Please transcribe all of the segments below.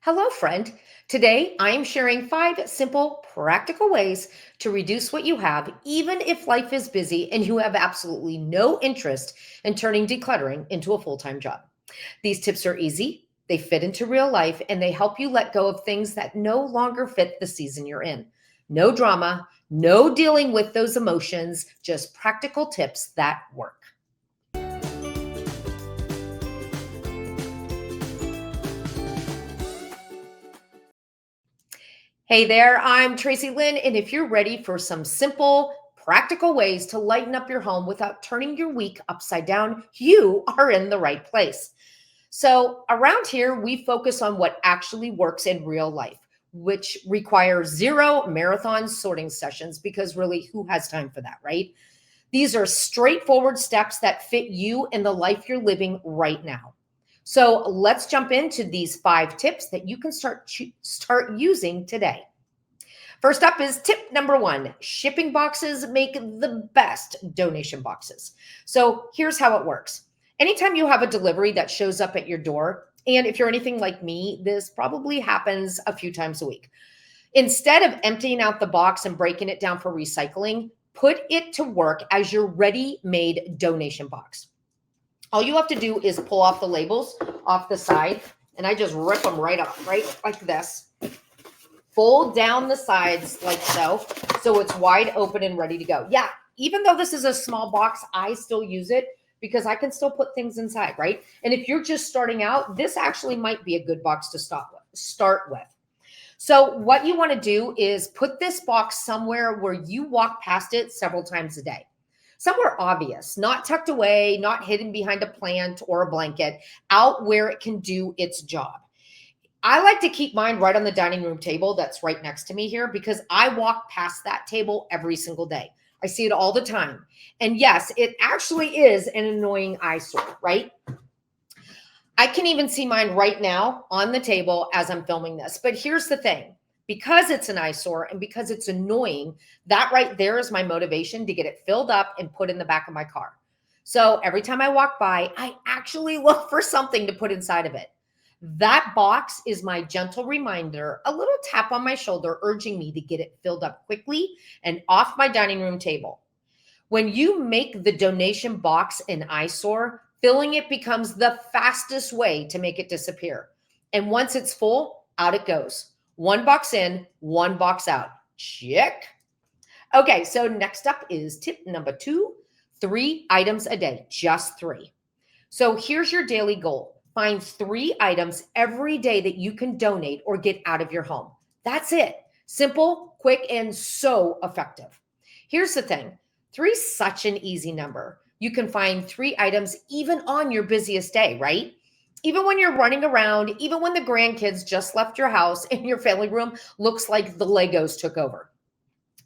Hello, friend. Today, I am sharing 5 simple, practical ways to reduce what you have, even if life is busy and you have absolutely no interest in turning decluttering into a full time job. These tips are easy, they fit into real life, and they help you let go of things that no longer fit the season you're in. No drama, no dealing with those emotions, just practical tips that work. Hey there, I'm Tracy Lynn, and if you're ready for some simple, practical ways to lighten up your home without turning your week upside down, you are in the right place. So, around here, we focus on what actually works in real life, which requires zero marathon sorting sessions because really, who has time for that, right? These are straightforward steps that fit you and the life you're living right now. So let's jump into these 5 tips that you can start using today. First up is tip number 1. Shipping boxes make the best donation boxes. So here's how it works. Anytime you have a delivery that shows up at your door, and if you're anything like me, this probably happens a few times a week. Instead of emptying out the box and breaking it down for recycling, put it to work as your ready-made donation box. All you have to do is pull off the labels off the side, and I just rip them right off, right like this. Fold down the sides like so it's wide open and ready to go. Yeah, even though this is a small box, I still use it because I can still put things inside, right? And if you're just starting out, this actually might be a good box to start with. So what you want to do is put this box somewhere where you walk past it several times a day. Somewhere obvious, not tucked away, not hidden behind a plant or a blanket, out where it can do its job. I like to keep mine right on the dining room table that's right next to me here because I walk past that table every single day. I see it all the time. And yes, it actually is an annoying eyesore, right? I can even see mine right now on the table as I'm filming this. But here's the thing, because it's an eyesore and because it's annoying, that right there is my motivation to get it filled up and put in the back of my car. So every time I walk by, I actually look for something to put inside of it. That box is my gentle reminder, a little tap on my shoulder, urging me to get it filled up quickly and off my dining room table. When you make the donation box an eyesore, filling it becomes the fastest way to make it disappear. And once it's full, out it goes. One box in, one box out. Check. Okay, so next up is tip number 2, 3 items a day, just 3. So here's your daily goal. Find 3 items every day that you can donate or get out of your home. That's it. Simple, quick, and so effective. Here's the thing. 3 is such an easy number. You can find 3 items even on your busiest day, right? Even when you're running around, even when the grandkids just left your house and your family room looks like the Legos took over.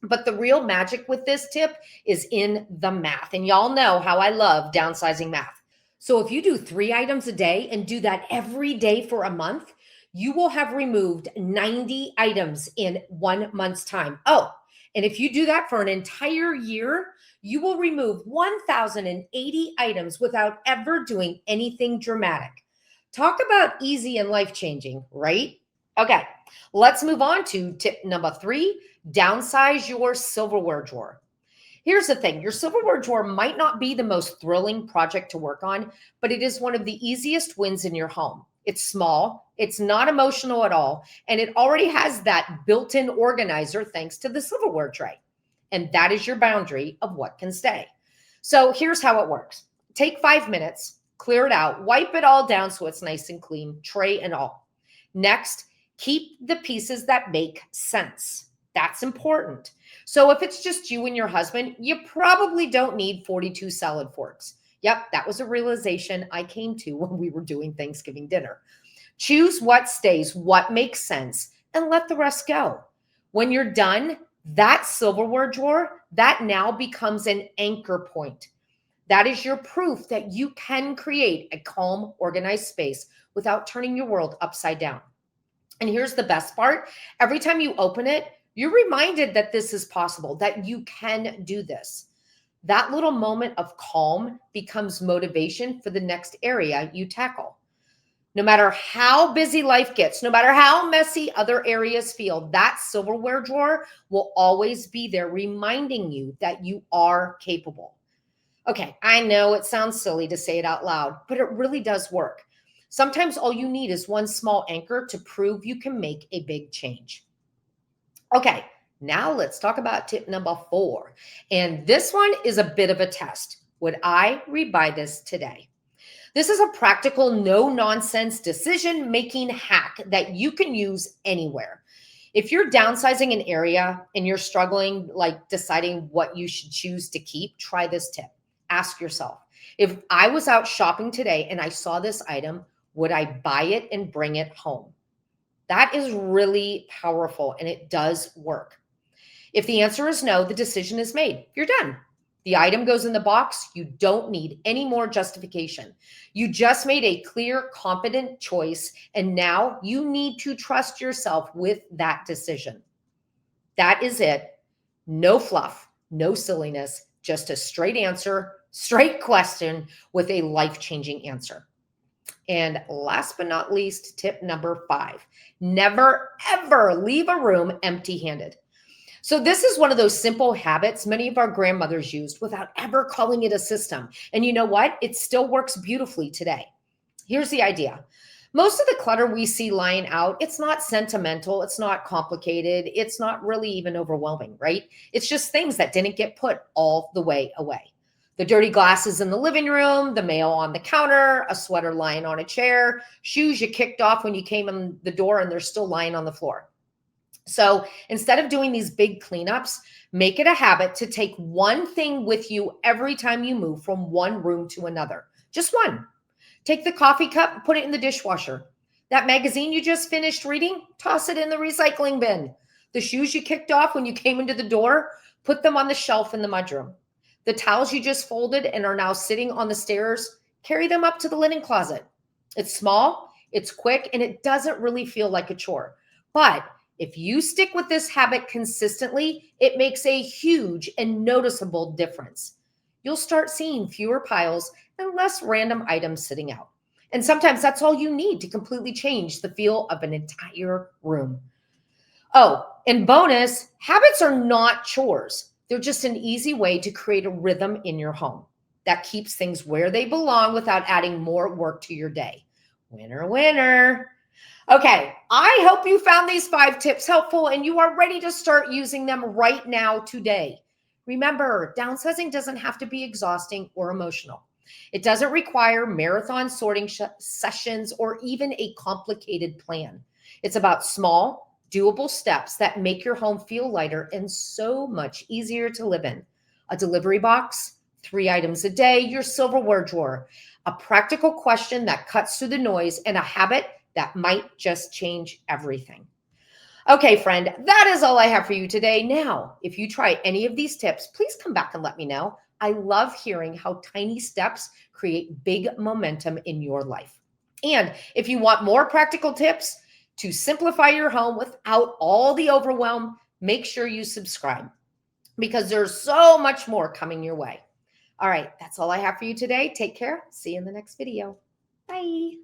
But the real magic with this tip is in the math. And y'all know how I love downsizing math. So if you do 3 items a day and do that every day for a month, you will have removed 90 items in 1 month's time. Oh, and if you do that for an entire year, you will remove 1,080 items without ever doing anything dramatic. Talk about easy and life-changing, right? Okay, let's move on to tip number 3, downsize your silverware drawer. Here's the thing, your silverware drawer might not be the most thrilling project to work on, but it is one of the easiest wins in your home. It's small, it's not emotional at all, and it already has that built-in organizer thanks to the silverware tray. And that is your boundary of what can stay. So here's how it works. Take 5 minutes, clear it out, wipe it all down so it's nice and clean, tray and all. Next, keep the pieces that make sense. That's important. So if it's just you and your husband, you probably don't need 42 salad forks. Yep, that was a realization I came to when we were doing Thanksgiving dinner. Choose what stays, what makes sense, and let the rest go. When you're done, that silverware drawer, that now becomes an anchor point. That is your proof that you can create a calm, organized space without turning your world upside down. And here's the best part. Every time you open it, you're reminded that this is possible, that you can do this. That little moment of calm becomes motivation for the next area you tackle. No matter how busy life gets, no matter how messy other areas feel, that silverware drawer will always be there reminding you that you are capable. Okay, I know it sounds silly to say it out loud, but it really does work. Sometimes all you need is one small anchor to prove you can make a big change. Okay, now let's talk about tip number 4. And this one is a bit of a test. Would I rebuy this today? This is a practical, no nonsense decision making hack that you can use anywhere. If you're downsizing an area and you're struggling, like deciding what you should choose to keep, try this tip. Ask yourself, if I was out shopping today and I saw this item, would I buy it and bring it home? That is really powerful and it does work. If the answer is no, the decision is made. You're done. The item goes in the box. You don't need any more justification. You just made a clear, competent choice, and now you need to trust yourself with that decision. That is it. No fluff, no silliness, just a straight answer, straight question with a life-changing answer. And last but not least, tip number 5, never, ever leave a room empty-handed. So this is one of those simple habits many of our grandmothers used without ever calling it a system. And you know what? It still works beautifully today. Here's the idea. Most of the clutter we see lying out, it's not sentimental, it's not complicated, it's not really even overwhelming, right? It's just things that didn't get put all the way away. The dirty glasses in the living room, the mail on the counter, a sweater lying on a chair, shoes you kicked off when you came in the door and they're still lying on the floor. So instead of doing these big cleanups, make it a habit to take one thing with you every time you move from one room to another. Just one. Take the coffee cup, put it in the dishwasher. That magazine you just finished reading, toss it in the recycling bin. The shoes you kicked off when you came into the door, put them on the shelf in the mudroom. The towels you just folded and are now sitting on the stairs, carry them up to the linen closet. It's small, it's quick, and it doesn't really feel like a chore. But if you stick with this habit consistently, it makes a huge and noticeable difference. You'll start seeing fewer piles and less random items sitting out. And sometimes that's all you need to completely change the feel of an entire room. Oh, and bonus, habits are not chores. They're just an easy way to create a rhythm in your home that keeps things where they belong without adding more work to your day. Winner, winner. Okay, I hope you found these 5 tips helpful and you are ready to start using them right now today. Remember, downsizing doesn't have to be exhausting or emotional. It doesn't require marathon sorting sessions or even a complicated plan. It's about small, doable steps that make your home feel lighter and so much easier to live in. A delivery box, 3 items a day, your silverware drawer, a practical question that cuts through the noise, and a habit that might just change everything. Okay, friend, that is all I have for you today. Now, if you try any of these tips, please come back and let me know. I love hearing how tiny steps create big momentum in your life. And if you want more practical tips to simplify your home without all the overwhelm, make sure you subscribe because there's so much more coming your way. All right, that's all I have for you today. Take care. See you in the next video. Bye.